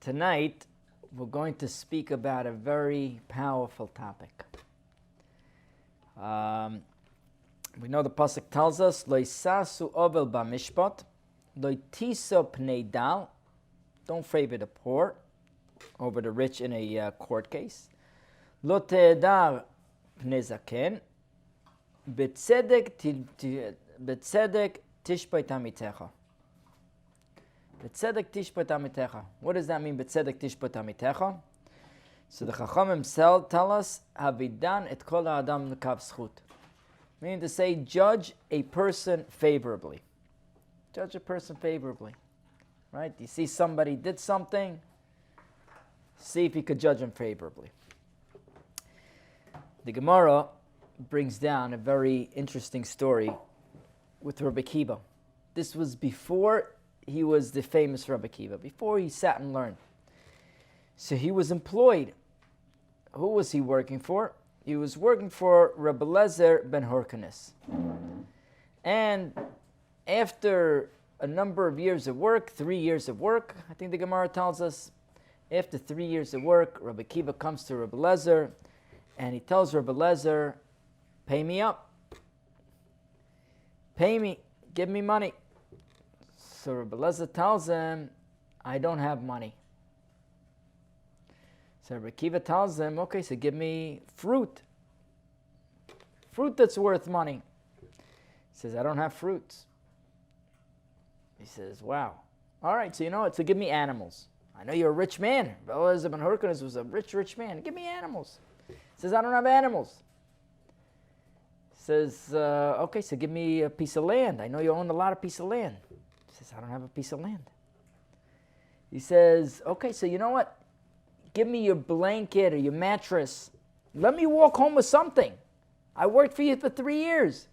Tonight, we're going to speak about a very powerful topic. We know the pasuk tells us, "Lo yisasu ovel b'mishpat, lo tiso pnei dal." Don't favor the poor over the rich in a court case. "Lo te'edar pnei zaken, b'tzedek tishpei tamitecha." B'tzedek tishpei tamitecha. What does that mean? B'tzedek tishpei tamitecha. So the Chachamim tell us, "Havidan et kol ha'adam l'kav zchut," meaning to say, judge a person favorably. Judge a person favorably, right? You see somebody did something, see if you could judge him favorably. The Gemara brings down a very interesting story with Rabbi Akiva. This was before he was the famous Rabbi Akiva, before he sat and learned. So he was employed. Who was he working for? He was working for Rabbi Eliezer ben Hyrcanus. And after a number of years of work, 3 years of work, I think the Gemara tells us, after 3 years of work, Rabbi Akiva comes to Rabbi Eliezer, and he tells Rabbi Eliezer, "Pay me up. Pay me. Give me money." So Rabbi Eliezer tells him, "I don't have money." So Rabbi Akiva tells him, "Okay, so give me fruit. Fruit that's worth money." He says, "I don't have fruits." He says, "Wow. All right, so you know what? So give me animals. I know you're a rich man. Rabbi Eliezer ben Hyrcanus was a rich man. Give me animals." He says, "I don't have animals." He says, "Okay, so give me a piece of land. I know you own a lot of piece of land." He says, "I don't have a piece of land." He says, "Okay, so you know what? Give me your blanket or your mattress. Let me walk home with something. I worked for you for 3 years."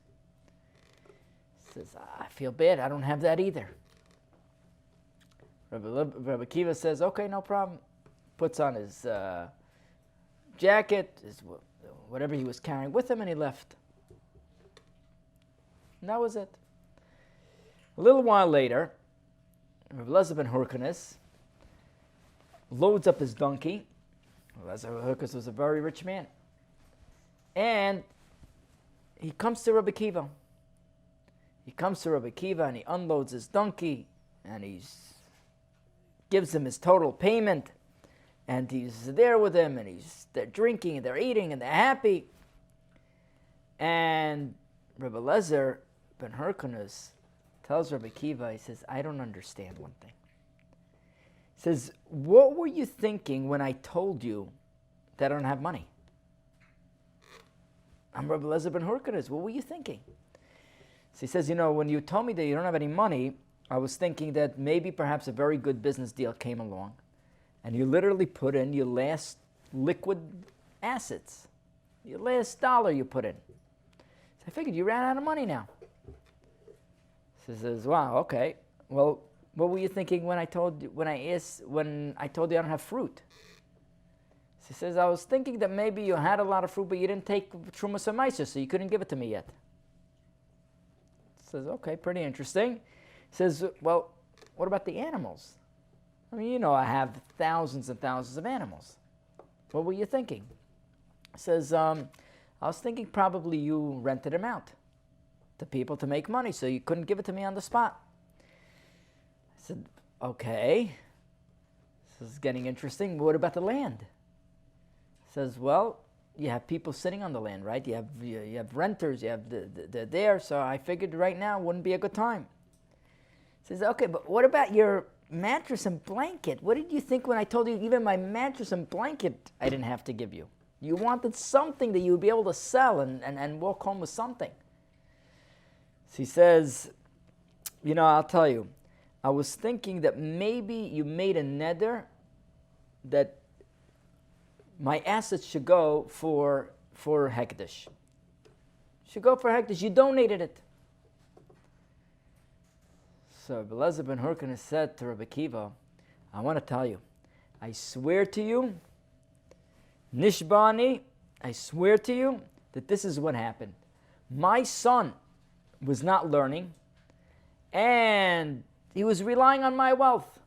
He says, "I feel bad. I don't have that either." Rabbi Akiva says, "Okay, no problem." Puts on his jacket, whatever he was carrying with him, and he left. And that was it. A little while later, Rabbi Eliezer ben Hyrcanus loads up his donkey. Eliezer ben Hyrcanus was a very rich man. And he comes to Rabbi Akiva. He comes to Rabbi Akiva and he unloads his donkey and he gives him his total payment. And he's there with him and they're drinking and they're eating and they're happy. And Rabbi Eliezer ben Hyrcanus tells Rabbi Akiva, he says, "I don't understand one thing." He says, "What were you thinking when I told you that I don't have money? I'm Rabbi Eliezer ben Hyrcanus. What were you thinking?" So he says, "You know, when you told me that you don't have any money, I was thinking that maybe perhaps a very good business deal came along, and you literally put in your last liquid assets, your last dollar you put in. So I figured you ran out of money now." So he says, "Wow, okay. Well, what were you thinking when I told you I don't have fruit?" So he says, "I was thinking that maybe you had a lot of fruit, but you didn't take Trumas HaMeiser, so you couldn't give it to me yet." He says, "Okay, pretty interesting." He says, "Well, what about the animals? I mean, you know, I have thousands and thousands of animals. What were you thinking?" He says, "I was thinking probably you rented them out to people to make money, so you couldn't give it to me on the spot." I said, "Okay, this is getting interesting. What about the land?" He says, "Well, you have people sitting on the land, right? You have renters, they're there, so I figured right now wouldn't be a good time." He says, "Okay, but what about your mattress and blanket? What did you think when I told you even my mattress and blanket I didn't have to give you? You wanted something that you would be able to sell and walk home with something." So he says, "You know, I'll tell you, I was thinking that maybe you made a neder that my assets should go for Hekdesh. Should go for Hekdesh. You donated it." So Rabbi Eliezer ben Hyrcanus said to Rabbi Akiva, "I want to tell you, I swear to you, Nishbani, I swear to you that this is what happened. My son was not learning, and he was relying on my wealth.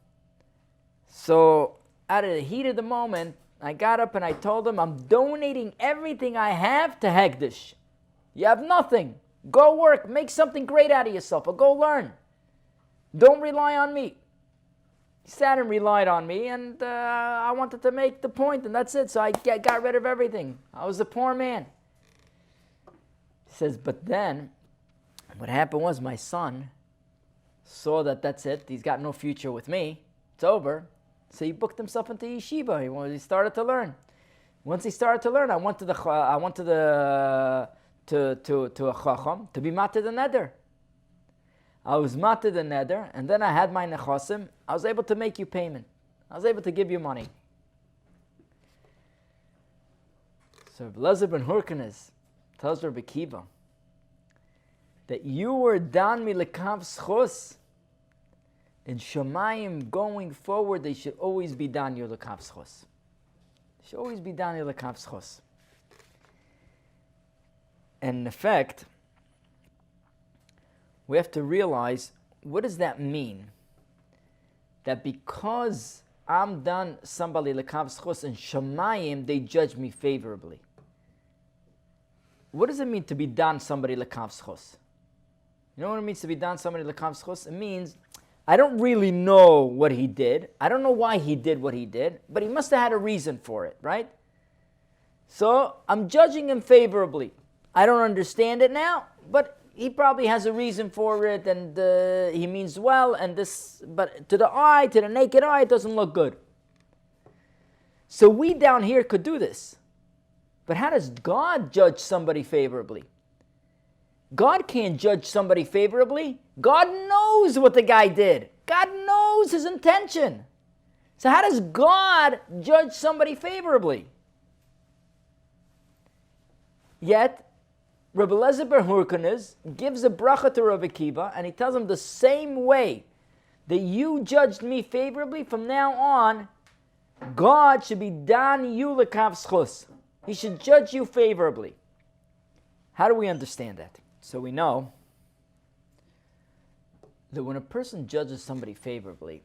So out of the heat of the moment, I got up and I told him, I'm donating everything I have to Hegdish. You have nothing. Go work. Make something great out of yourself, or go learn. Don't rely on me. He sat and relied on me, and I wanted to make the point, and that's it. So I got rid of everything. I was a poor man. He says, but then what happened was my son saw that that's it. He's got no future with me. It's over. So he booked himself into yeshiva. He started to learn. Once he started to learn, I went to a chacham to be mated the neder. I was mated the neder, and then I had my nechasim. I was able to make you payment. I was able to give you money. So Elazar ben Hurkanez tells Rabbi Kiva that you were dan milekav schos. In Shemayim, going forward, they should always be dan your lekav schos. They should always be dan your lekav schos. And in effect, we have to realize, what does that mean? That because I'm done somebody lekav schos in Shemayim, they judge me favorably. What does it mean to be done somebody lekav schos? You know what it means to be done somebody lekav schos? It means I don't really know what he did. I don't know why he did what he did, but he must have had a reason for it, right? So I'm judging him favorably. I don't understand it now, but he probably has a reason for it, and he means well, and this, but to the naked eye, it doesn't look good. So we down here could do this. But how does God judge somebody favorably? God can't judge somebody favorably. God knows what the guy did. God knows his intention. So how does God judge somebody favorably? Yet, Rabbi Elazar ben Hurkanez gives a bracha to Rabbi Kiva, and he tells him the same way that you judged me favorably, from now on, God should be dan you lekav schos. He should judge you favorably. How do we understand that? So we know that when a person judges somebody favorably,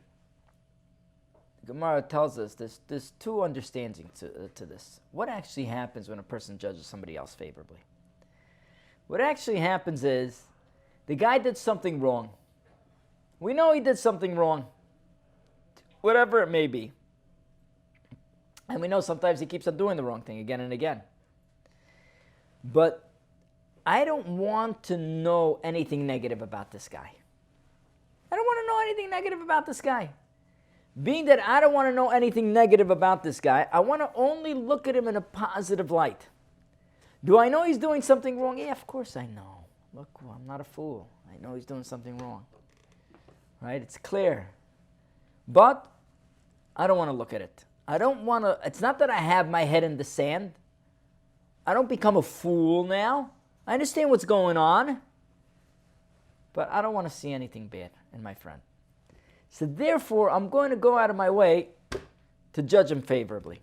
Gemara tells us there's two understandings to this. What actually happens when a person judges somebody else favorably? What actually happens is the guy did something wrong. We know he did something wrong, whatever it may be. And we know sometimes he keeps on doing the wrong thing again and again. But I don't want to know anything negative about this guy. I don't want to know anything negative about this guy. Being that I don't want to know anything negative about this guy, I want to only look at him in a positive light. Do I know he's doing something wrong? Yeah, of course I know. Look, I'm not a fool. I know he's doing something wrong. Right? It's clear. But I don't want to look at it. I don't want to, it's not that I have my head in the sand. I don't become a fool now. I understand what's going on, but I don't want to see anything bad in my friend. So therefore, I'm going to go out of my way to judge him favorably.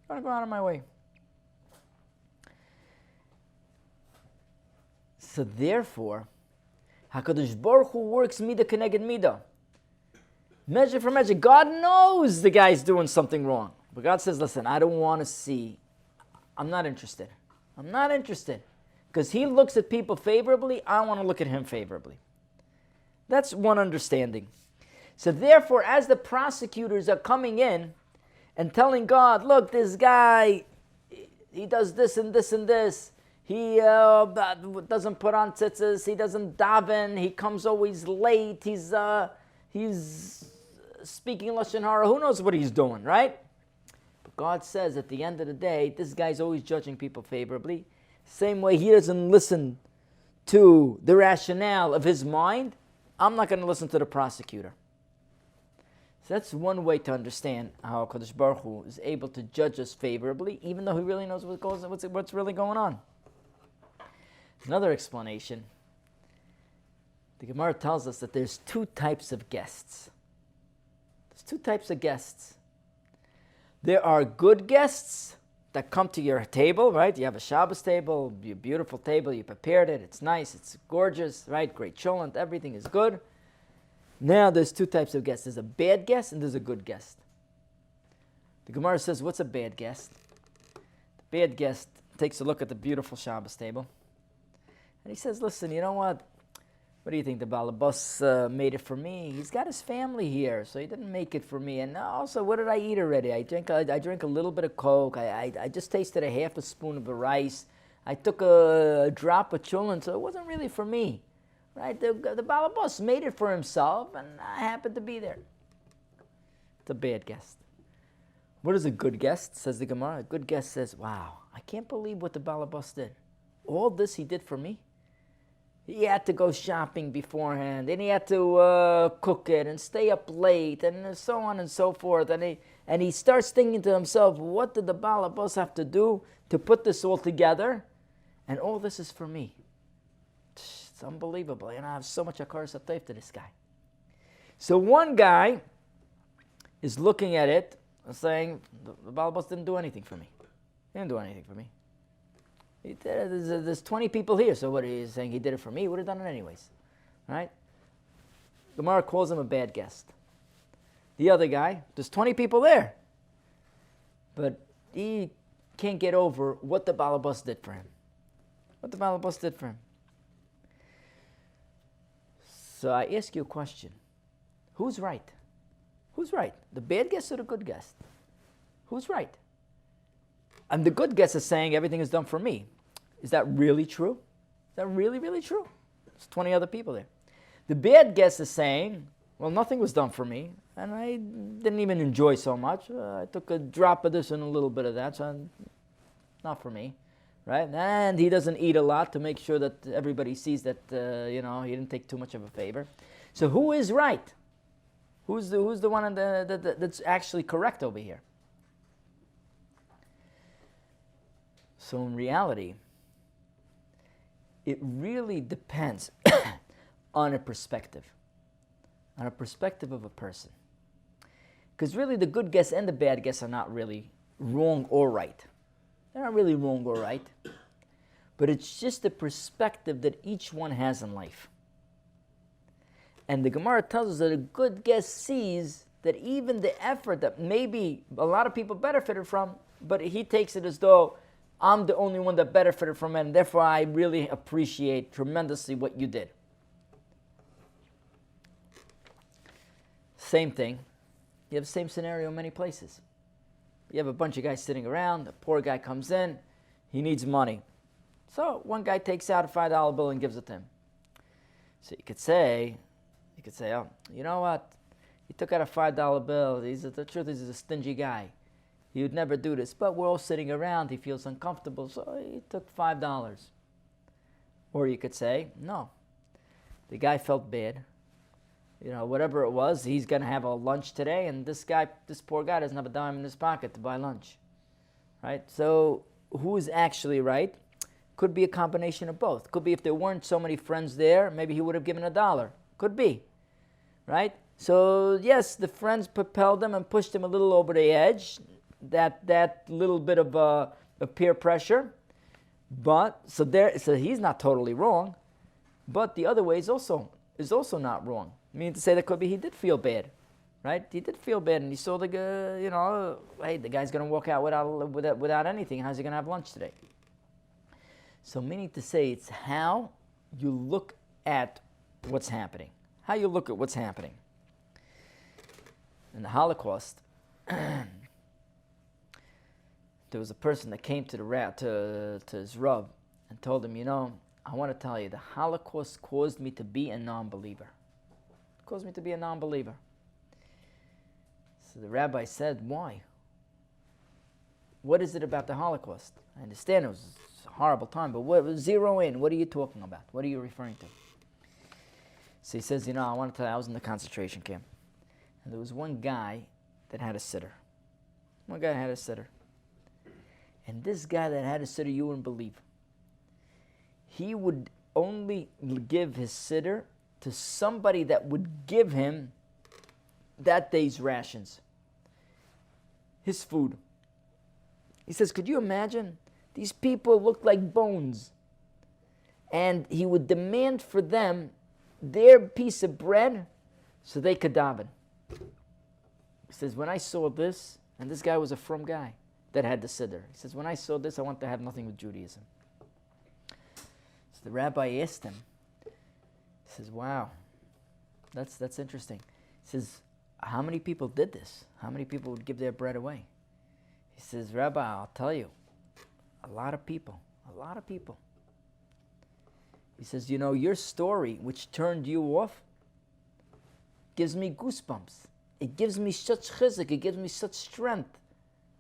I'm going to go out of my way. So therefore, HaKadosh Baruch Hu works midah keneged midah. Measure for measure. God knows the guy's doing something wrong. But God says, listen, I don't want to see. I'm not interested. I'm not interested. Because he looks at people favorably, I want to look at him favorably. That's one understanding. So therefore, as the prosecutors are coming in and telling God, look, this guy, he does this and this and this. He doesn't put on tzitzis. He doesn't daven. He comes always late. He's speaking Lashon Hara. Who knows what he's doing, right? But God says at the end of the day, this guy's always judging people favorably. Same way he doesn't listen to the rationale of his mind, I'm not going to listen to the prosecutor. So that's one way to understand how Kadosh Baruch Hu is able to judge us favorably, even though he really knows what's really going on. Another explanation, the Gemara tells us that there's two types of guests. There's two types of guests. There are good guests that come to your table, right? You have a Shabbos table, a beautiful table, you prepared it, it's nice, it's gorgeous, right? Great cholent, everything is good. Now there's two types of guests. There's a bad guest and there's a good guest. The Gemara says, what's a bad guest? The bad guest takes a look at the beautiful Shabbos table. And he says, listen, you know what? What do you think? The Balabas made it for me. He's got his family here, so he didn't make it for me. And also, what did I eat already? I drank a little bit of Coke. I just tasted a half a spoon of the rice. I took a drop of chulin, so it wasn't really for me. Right? The Balabas made it for himself, and I happened to be there. It's a bad guest. What is a good guest? Says the Gemara. A good guest says, wow, I can't believe what the Balabas did. All this he did for me. He had to go shopping beforehand, and he had to cook it and stay up late, and so on and so forth. And he starts thinking to himself, what did the Balabas have to do to put this all together? And all this is for me. It's unbelievable. And I have so much hakaras hatov to this guy. So one guy is looking at it and saying, the Balabas didn't do anything for me. He didn't do anything for me. There's 20 people here, so what are you saying? He did it for me? He would have done it anyways. Right? Gemara calls him a bad guest. The other guy, there's 20 people there. But he can't get over what the Balabas did for him. What the Balabas did for him. So I ask you a question. Who's right? Who's right? The bad guest or the good guest? Who's right? And the good guest is saying everything is done for me. Is that really true? Is that really, really true? There's 20 other people there. The bad guest is saying, well, nothing was done for me, and I didn't even enjoy so much. I took a drop of this and a little bit of that, so not for me, right? And he doesn't eat a lot to make sure that everybody sees that, he didn't take too much of a favor. So who is right? Who's the one that's actually correct over here? So in reality, it really depends on a perspective of a person. Because really the good guess and the bad guess are not really wrong or right. They're not really wrong or right. But it's just the perspective that each one has in life. And the Gemara tells us that a good guess sees that even the effort that maybe a lot of people benefited from, but he takes it as though I'm the only one that benefited from it, and therefore I really appreciate tremendously what you did. Same thing. You have the same scenario in many places. You have a bunch of guys sitting around, a poor guy comes in, he needs money. So one guy takes out a $5 bill and gives it to him. So you could say, oh, you know what? He took out a $5 bill. The truth is, he's a stingy guy. He would never do this, but we're all sitting around. He feels uncomfortable, so he took $5. Or you could say, no, the guy felt bad. Whatever it was, he's going to have a lunch today, and this poor guy doesn't have a dime in his pocket to buy lunch. Right? So who is actually right? Could be a combination of both. Could be if there weren't so many friends there, maybe he would have given $1. Could be. Right? So yes, the friends propelled him and pushed him a little over the edge. That little bit of peer pressure, but so he's not totally wrong, but the other way is also not wrong. I mean to say that could be he did feel bad, right? He did feel bad, and he saw the guy, hey, the guy's going to walk out without anything. How's he going to have lunch today? So meaning to say, it's how you look at what's happening. How you look at what's happening. In the Holocaust. There was a person that came to his Rav and told him, I want to tell you, the Holocaust caused me to be a non-believer. It caused me to be a non-believer. So the rabbi said, why? What is it about the Holocaust? I understand it was a horrible time, but zero in. What are you talking about? What are you referring to? So he says, I want to tell you, I was in the concentration camp. And there was one guy that had a sitter. And this guy that had a sitter, you wouldn't believe. He would only give his sitter to somebody that would give him that day's rations. His food. He says, could you imagine? These people looked like bones. And he would demand for them their piece of bread so they could daven. He says, when I saw this, And this guy was a frum guy that had the siddur. He says, when I saw this, I want to have nothing with Judaism. So the rabbi asked him, he says, wow, that's interesting. He says, how many people did this? How many people would give their bread away? He says, Rabbi, I'll tell you, a lot of people. He says, you know, your story, which turned you off, gives me goosebumps. It gives me such chizuk. It gives me such strength.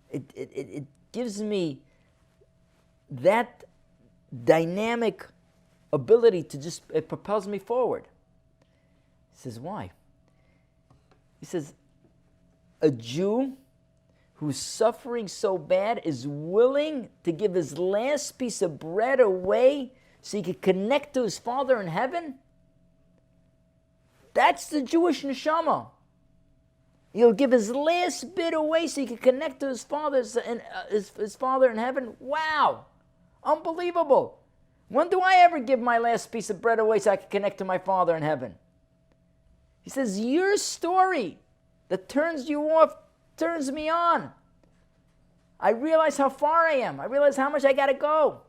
It gives me that dynamic ability to just, it propels me forward. He says, why? He says, a Jew who's suffering so bad is willing to give his last piece of bread away so he could connect to his Father in heaven? That's the Jewish neshama. He'll give his last bit away so he can connect to his Father in heaven. Wow! Unbelievable! When do I ever give my last piece of bread away so I can connect to my Father in heaven? He says, your story that turns you off turns me on. I realize how far I am. I realize how much I got to go.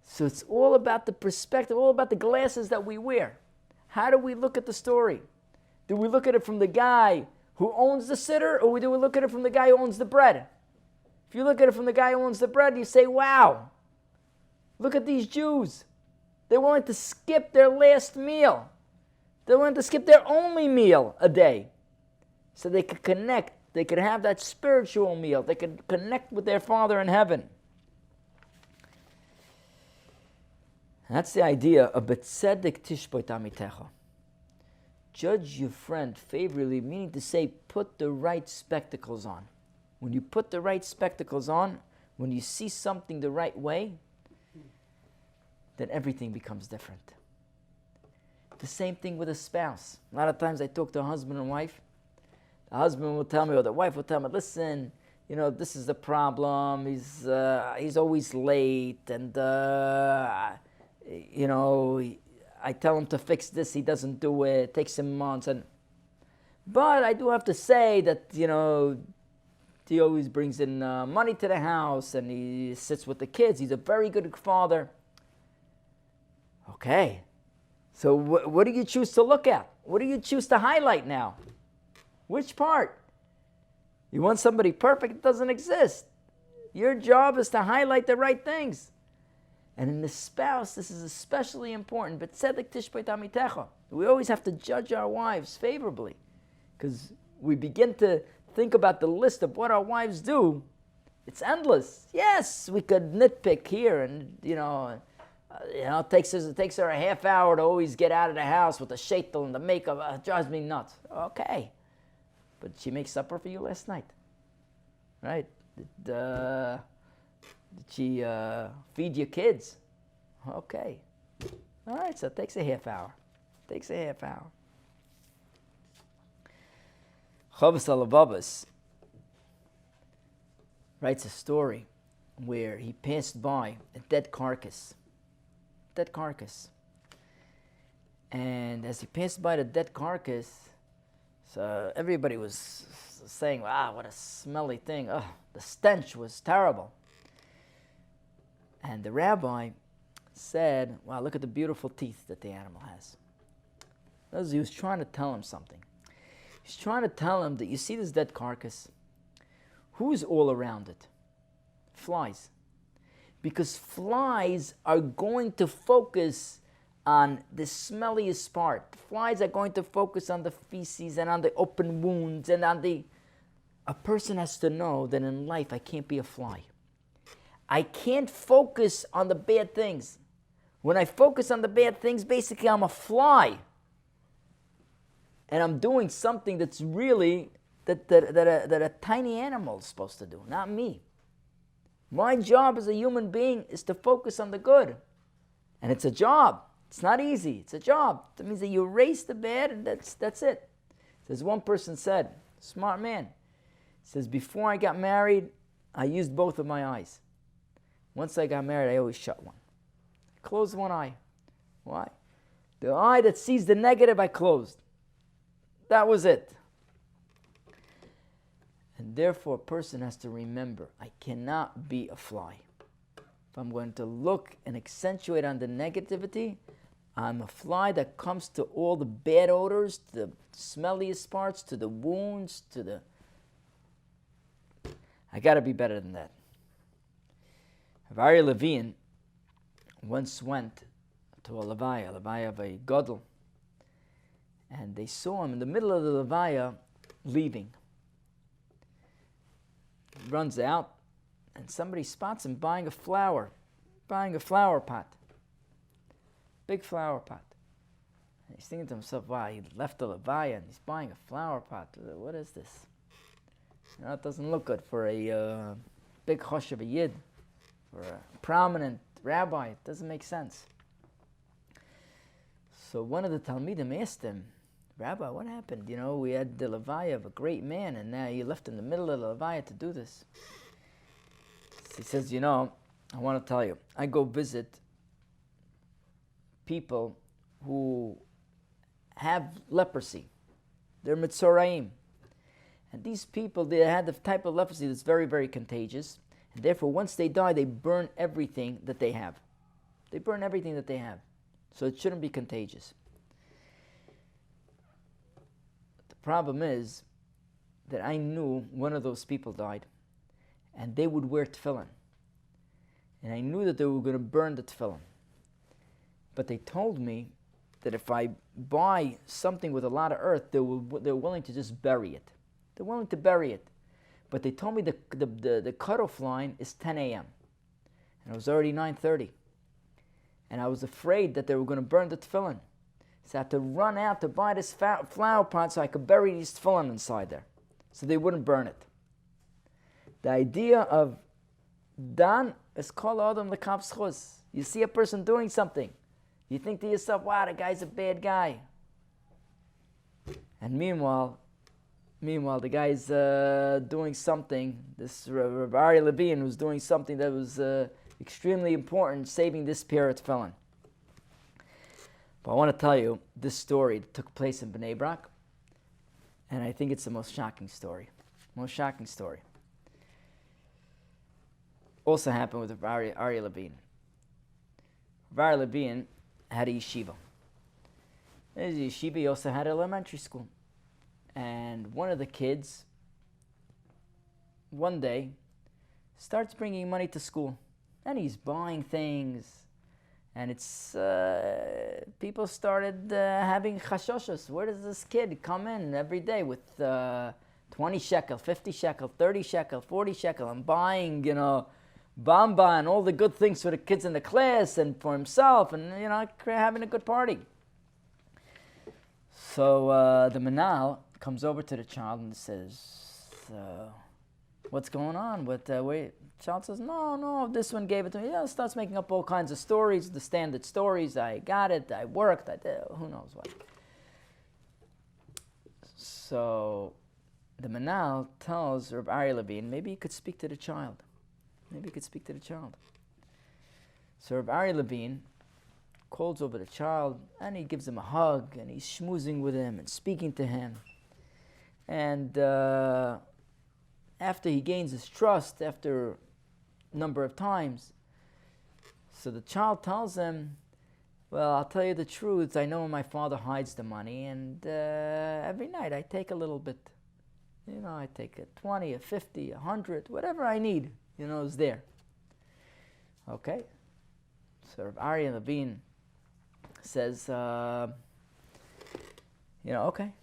So it's all about the perspective, all about the glasses that we wear. How do we look at the story? Do we look at it from the guy who owns the siddur, or do we look at it from the guy who owns the bread? If you look at it from the guy who owns the bread, you say, wow, look at these Jews. They're willing to skip their last meal. They're willing to skip their only meal a day so they could connect. They could have that spiritual meal. They could connect with their Father in heaven. That's the idea of betzedek tishpot amitecha. Judge your friend favorably, meaning to say, put the right spectacles on. When you put the right spectacles on, when you see something the right way, then everything becomes different. The same thing with a spouse. A lot of times I talk to a husband and wife. The husband will tell me, or the wife will tell me, listen, you know, this is the problem. He's always late, and you know, I tell him to fix this, he doesn't do it. It takes him months. But I do have to say that, you know, he always brings in money to the house, and he sits with the kids. He's a very good father. Okay. So what do you choose to look at? What do you choose to highlight now? Which part? You want somebody perfect? It doesn't exist. Your job is to highlight the right things. And in the spouse, this is especially important. But tzedek tishpot amitecha. We always have to judge our wives favorably, because we begin to think about the list of what our wives do. It's endless. Yes, we could nitpick here, and it takes her a half hour to always get out of the house with the shaitel and the makeup. It drives me nuts. Okay, but she makes supper for you last night, right? Did she feed your kids? Okay. All right, so it takes a half hour. Chavos HaLevavos writes a story where he passed by a dead carcass. And as he passed by the dead carcass, so everybody was saying, wow, what a smelly thing. Oh, the stench was terrible. And the rabbi said, wow, look at the beautiful teeth that the animal has. He was trying to tell him something. He's trying to tell him that you see this dead carcass? Who's all around it? Flies. Because flies are going to focus on the smelliest part. Flies are going to focus on the feces and on the open wounds and on the... A person has to know that in life I can't be a fly. I can't focus on the bad things. When I focus on the bad things, basically I'm a fly. And I'm doing something that's really, that a tiny animal is supposed to do, not me. My job as a human being is to focus on the good. And it's a job. It's not easy. It's a job. That means that you erase the bad, and that's it. As one person said, smart man, says, before I got married, I used both of my eyes. Once I got married, I always shut one. I closed one eye. Why? The eye that sees the negative, I closed. That was it. And therefore, a person has to remember, I cannot be a fly. If I'm going to look and accentuate on the negativity, I'm a fly that comes to all the bad odors, to the smelliest parts, to the wounds, to the... I got to be better than that. Aryeh Levine once went to a levaya of a gadol, and they saw him in the middle of the levaya leaving. He runs out, and somebody spots him buying a flower pot, big flower pot. And he's thinking to himself, wow, he left the levaya and he's buying a flower pot. What is this? It doesn't look good for a big chosh of a yid, for a prominent rabbi. It doesn't make sense. So one of the Talmidim asked him, Rabbi, what happened? We had the levaya of a great man, and now you left in the middle of the levaya to do this. He says, I want to tell you, I go visit people who have leprosy. They're Mitzoraim. And these people, they had the type of leprosy that's very, very contagious. And therefore, once they die, they burn everything that they have. They burn everything that they have. So it shouldn't be contagious. The problem is that I knew one of those people died, and they would wear tefillin. And I knew that they were going to burn the tefillin. But they told me that if I buy something with a lot of earth, they're willing to just bury it. They're willing to bury it. But they told me the cutoff line is 10 a.m. And it was already 9:30. And I was afraid that they were going to burn the tefillin. So I had to run out to buy this flower pot so I could bury these tefillin inside there, so they wouldn't burn it. The idea of Dan is kol adam l'kav schus. You see a person doing something, you think to yourself, wow, the guy's a bad guy. And meanwhile, the guy's doing something, this Rabbi Aryeh Levine was doing something that was extremely important, saving this pair of tefillin. But I want to tell you, this story took place in Bnei Brak, and I think it's the most shocking story. Also happened with Rabbi Aryeh Levine. Rabbi Aryeh Levine had a yeshiva. In his yeshiva, he also had an elementary school. And one of the kids, one day, starts bringing money to school. And he's buying things. And it's people started having chashoshos. Where does this kid come in every day with 20 shekel, 50 shekel, 30 shekel, 40 shekel, and buying, bamba and all the good things for the kids in the class and for himself, and having a good party. So the manal comes over to the child and says, what's going on? The child says, no, this one gave it to me. Starts making up all kinds of stories, the standard stories. I got it, I worked, I did, who knows what. So the manal tells Rabbi Aryeh Levine, maybe he could speak to the child. So Rabbi Aryeh Levine calls over the child, and he gives him a hug, and he's schmoozing with him and speaking to him. And after he gains his trust, after a number of times, so the child tells him, well, I'll tell you the truth, I know my father hides the money, and every night I take a little bit. I take a 20, a 50, 100, whatever I need, is there. Okay. So Rabbi Aryeh Levine says, okay,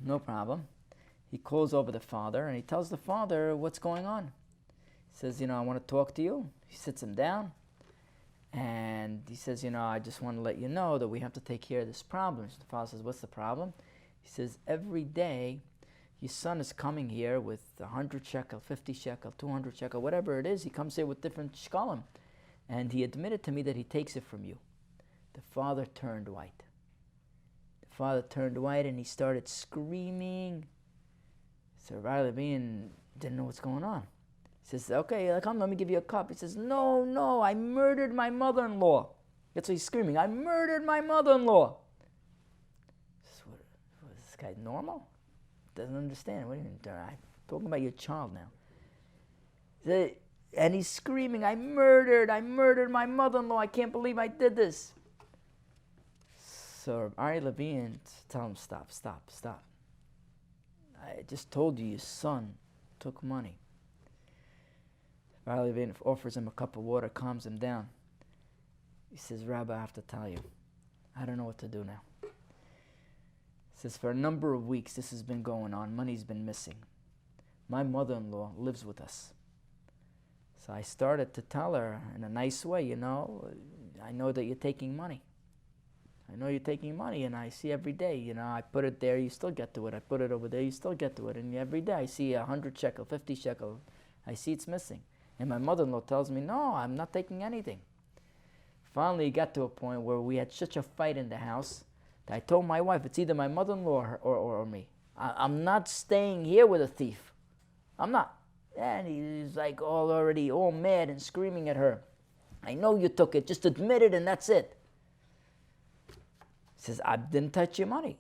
no problem. He calls over the father and he tells the father what's going on. He says, I want to talk to you. He sits him down and he says, I just want to let you know that we have to take care of this problem. So the father says, what's the problem? He says, every day your son is coming here with 100 shekel, 50 shekel, 200 shekel, whatever it is. He comes here with different shekalim. And he admitted to me that he takes it from you. The father turned white. And he started screaming. So Rabbi Levine didn't know what's going on. He says, okay, come, let me give you a cup. He says, no, I murdered my mother-in-law. That's what he's screaming. I murdered my mother-in-law. Is this guy normal? Doesn't understand. What do you mean? Talking about your child now. And he's screaming, I murdered my mother-in-law. I can't believe I did this. So Ari Levine tell him, stop. I just told you your son took money. Ari Levine offers him a cup of water, calms him down. He says, Rabbi, I have to tell you, I don't know what to do now. He says, for a number of weeks this has been going on. Money's been missing. My mother-in-law lives with us. So I started to tell her in a nice way, I know that you're taking money. I know you're taking money, and I see every day, I put it there, you still get to it. I put it over there, you still get to it. And every day I see 100 shekel, 50 shekel, I see it's missing. And my mother-in-law tells me, no, I'm not taking anything. Finally, it got to a point where we had such a fight in the house that I told my wife, it's either my mother-in-law or me. I'm not staying here with a thief. I'm not. And he's like already all mad and screaming at her. I know you took it, just admit it and that's it. He says, I didn't touch your money.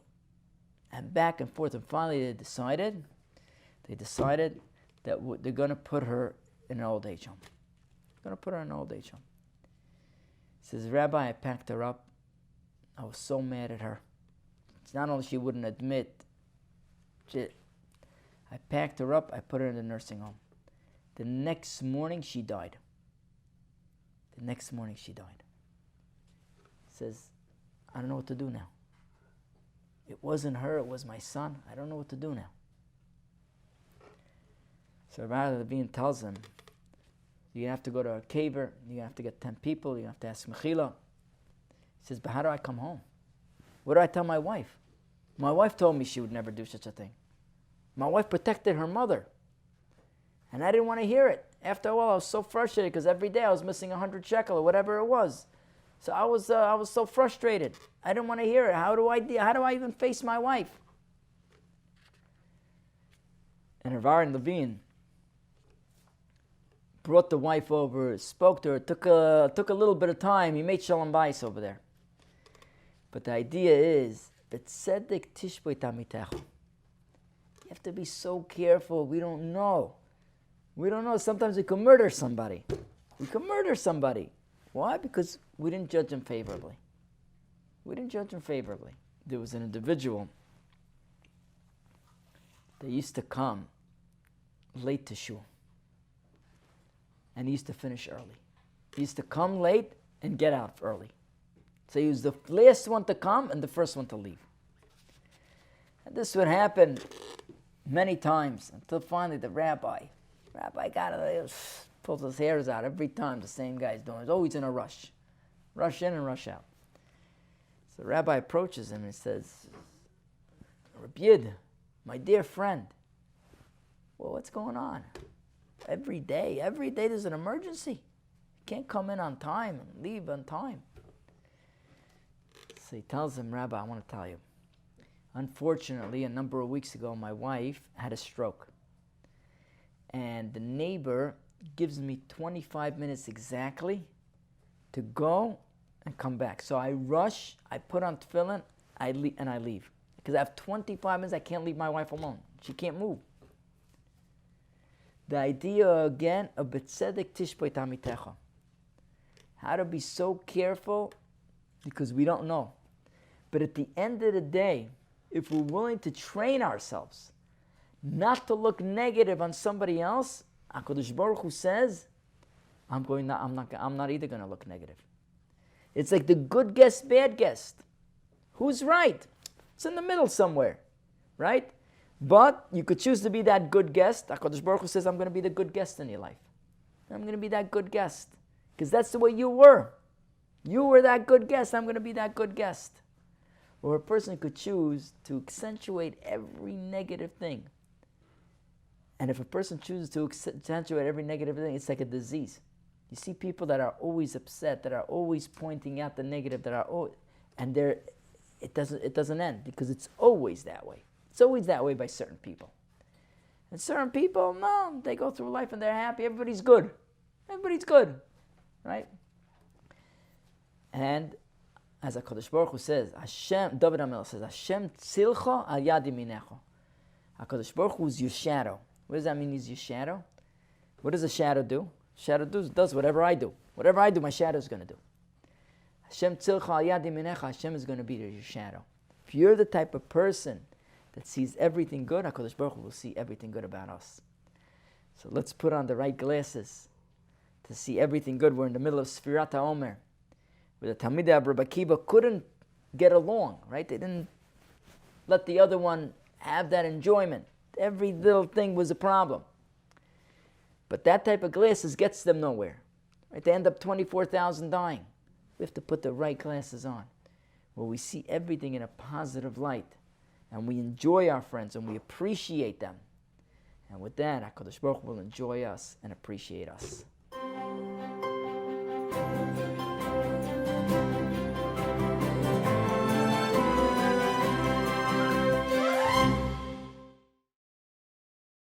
And back and forth, and finally they decided that they're going to put her in an old age home. They're going to put her in an old age home. He says, Rabbi, I packed her up. I was so mad at her. It's not only she wouldn't admit, I packed her up, I put her in the nursing home. The next morning she died. He says, I don't know what to do now. It wasn't her, it was my son. I don't know what to do now. So Rabbi Levine tells him, you're going to have to go to a caver, you're going to have to get 10 people, you're going to have to ask Mechila. He says, but how do I come home? What do I tell my wife? My wife told me she would never do such a thing. My wife protected her mother. And I didn't want to hear it. After a while, I was so frustrated because every day I was missing 100 shekel or whatever it was. So I was so frustrated. I didn't want to hear it. How do I even face my wife? And Aaron Levine brought the wife over, spoke to her. Took a little bit of time. He made shalom bayis over there. But the idea is, b'tzedek tishboi tamitecha. You have to be so careful. We don't know. Sometimes we can murder somebody. Why? Because we didn't judge him favorably. There was an individual that used to come late to shul. And he used to finish early. He used to come late and get out early. So he was the last one to come and the first one to leave. And this would happen many times until finally the rabbi got it, pulls his hairs out every time the same guy's doing it. He's always in a rush. Rush in and rush out. So the rabbi approaches him and says, Rabbi Yid, my dear friend, well, what's going on? Every day there's an emergency. You can't come in on time and leave on time. So he tells him, Rabbi, I want to tell you. Unfortunately, a number of weeks ago, my wife had a stroke. And the neighbor gives me 25 minutes exactly to go and come back. So I rush, I put on tefillin, I leave. Because I have 25 minutes, I can't leave my wife alone. She can't move. The idea again of b'tzedek tishboi tamitecha. How to be so careful because we don't know. But at the end of the day, if we're willing to train ourselves not to look negative on somebody else, HaKadosh Baruch Hu says, I'm not either going to look negative. It's like the good guest, bad guest. Who's right? It's in the middle somewhere, right? But you could choose to be that good guest. HaKadosh Baruch Hu says, I'm going to be the good guest in your life. I'm going to be that good guest. Because that's the way you were. You were that good guest. I'm going to be that good guest. Or a person could choose to accentuate every negative thing. And if a person chooses to accentuate every negative thing, it's like a disease. You see people that are always upset, that are always pointing out the negative, and it doesn't end because it's always that way. It's always that way by certain people. And certain people, no, they go through life and they're happy. Everybody's good. Right? And as HaKadosh Baruch Hu says, David HaMelech says, Hashem tzilcha al yad yaminecha. HaKadosh Baruch Hu is your shadow. What does that mean? He's your shadow? What does a shadow do? Shadow does whatever I do. Whatever I do, my shadow is going to do. Hashem tzilcha al yad yaminecha, Hashem is going to be your shadow. If you're the type of person that sees everything good, HaKadosh Baruch Hu will see everything good about us. So let's put on the right glasses to see everything good. We're in the middle of Sfirat HaOmer, where the Talmidei of Rabbi Akiva couldn't get along, right? They didn't let the other one have that enjoyment. Every little thing was a problem. But that type of glasses gets them nowhere. Right? They end up 24,000 dying. We have to put the right glasses on, where we see everything in a positive light, and we enjoy our friends, and we appreciate them. And with that, HaKadosh Baruch Hu will enjoy us and appreciate us.